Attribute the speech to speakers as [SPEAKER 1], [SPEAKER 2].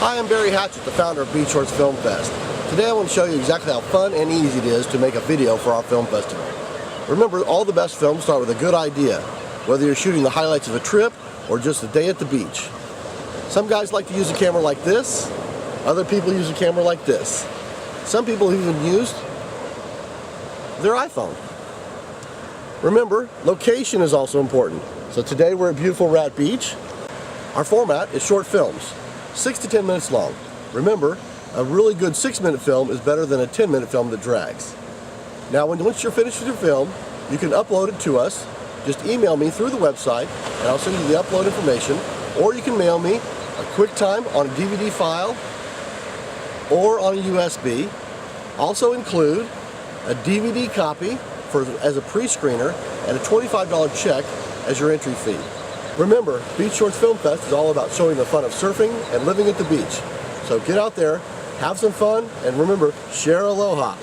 [SPEAKER 1] Hi, I'm Barry Hatchett, the founder of Beach Shorts Film Fest. Today I want to show you exactly how fun and easy it is to make a video for our film festival. Remember, all the best films start with a good idea, whether you're shooting the highlights of a trip or just a day at the beach. Some guys like to use a camera like this, other people use a camera like this. Some people even used their iPhone. Remember, location is also important. So today we're at beautiful Rat Beach. Our format is short films, 6 to 10 minutes long. Remember, a really good 6-minute film is better than a 10-minute film that drags. Now, once you're finished with your film, you can upload it to us. Just email me through the website, and I'll send you the upload information, or you can mail me a QuickTime on a DVD file or on a USB. Also include a DVD copy as a pre-screener and a $25 check as your entry fee. Remember, Beach Shorts Film Fest is all about showing the fun of surfing and living at the beach. So get out there, have some fun, and remember, share aloha.